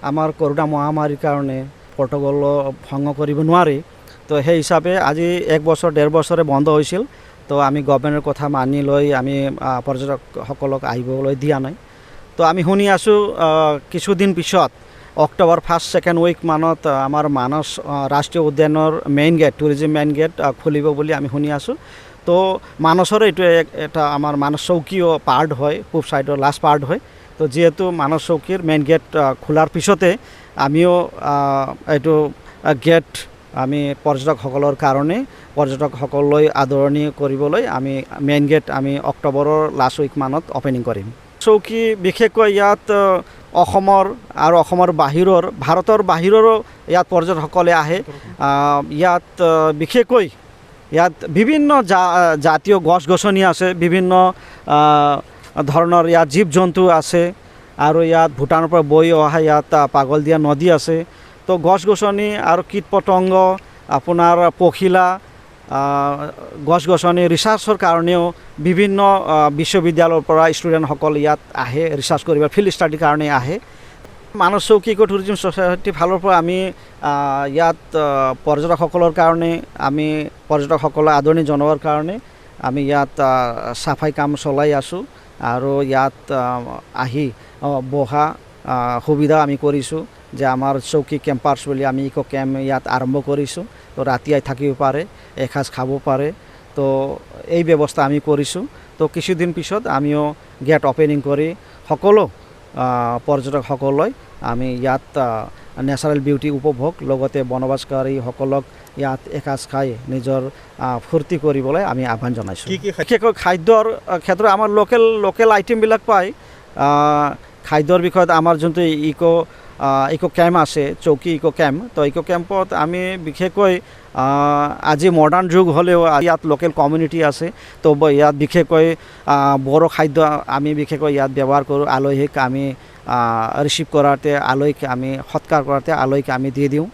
আমাৰ কৰোনা মহামাৰীৰ কাৰণে প্ৰট'কল ভংগ কৰিব নোৱাৰি। তো সেই হিচাপে আজি 1 বছৰ 1.5 বছৰে বন্ধ হৈছিল। তো আমি গভৰ্ণমেণ্টৰ কথা মানি লৈ আমি পৰ্যটকসকলক আহিবলৈ দিয়া নাই। তো আমি শুনি আছোঁ কিছুদিন পিছত অক্টোবৰ 1st 2nd উইক মানত আমাৰ মানস ৰাষ্ট্ৰীয় উদ্যানৰ main gate tourism main gate খুলিব বুলি আমি শুনি আছোঁ। তো মানসৰ এইটো এটা আমাৰ মানস চৌকীও পাৰ্ট হয়, পূব ছাইডৰ লাষ্ট পাৰ্ট হয়। তো যিহেতু মানস চৌকীৰ মেইন গেট খোলাৰ পিছতে আমিও এইটো গেট আমি পৰ্যটকসকলৰ কাৰণে পৰ্যটকসকললৈ আদৰণি কৰিবলৈ আমি মেইন গেট আমি অক্টোবৰৰ লাষ্ট উইক মানত অপেনিং কৰিম। চৌকী বিশেষকৈ ইয়াত অসমৰ আৰু অসমৰ বাহিৰৰ ভাৰতৰ বাহিৰৰো ইয়াত পৰ্যটকসকলে আহে। ইয়াত বিশেষকৈ ইয়াত বিভিন্ন জাতীয় গছ গছনি আছে, বিভিন্ন ধৰণৰ ইয়াত জীৱ জন্তু আছে আৰু ইয়াত ভূটানৰ পৰা বৈ অহা ইয়াত পাগলদিয়া নদী আছে। তো গছ গছনি আৰু কীট পতংগ আপোনাৰ পখিলা গছ গছনি ৰিচাৰ্চৰ কাৰণেও বিভিন্ন বিশ্ববিদ্যালয়ৰ পৰা ষ্টুডেণ্টসকল ইয়াত আহে ৰিচাৰ্চ কৰিব, ফিল্ড ষ্টাডিৰ কাৰণে আহে। মানস চৌকী ইক' টুৰিজিম ছ'চাইটিৰ ফালৰ পৰা আমি ইয়াত পৰ্যটকসকলৰ কাৰণে আমি পৰ্যটকসকলক আদৰণি জনোৱাৰ কাৰণে আমি ইয়াত চাফাই কাম চলাই আছোঁ আৰু ইয়াত আহি বহা সুবিধা আমি কৰিছোঁ যে আমাৰ চৌকী কেম্পাৰ্ছ বুলি আমি ইক' কেম্প ইয়াত আৰম্ভ কৰিছোঁ। তো ৰাতি আহি থাকিব পাৰে, এসাঁজ খাব পাৰে। তো এই ব্যৱস্থা আমি কৰিছোঁ। তো কিছুদিন পিছত আমিও গেট অপেনিং কৰি সকলো পৰ্যটকসকললৈ আমি ইয়াত নেচাৰেল বিউটি উপভোগ লগতে বনবাসকাৰীসকলক ইয়াত এসাঁজ খাই নিজৰ ফূৰ্তি কৰিবলৈ আমি আহ্বান জনাইছোঁ। বিশেষকৈ খাদ্যৰ ক্ষেত্ৰত আমাৰ লোকেল আইটেমবিলাক পায়। খাদ্যৰ বিষয়ত আমাৰ যোনটো ইক' কেম্প আছে, চৌকী ইক' কেম্প, তো ইক' কেম্পত আমি বিশেষকৈ আজি মডাৰ্ণ যুগ হ'লেও ইয়াত লোকেল কমিউনিটি আছে। তো ইয়াত বিশেষকৈ বড়ো খাদ্য আমি বিশেষকৈ ইয়াত ব্যৱহাৰ কৰোঁ। আলহীক আমি ৰিচিভ কৰাতে, আলহীক আমি সৎকাৰ কৰাতে আলহীক আমি দি দিওঁ।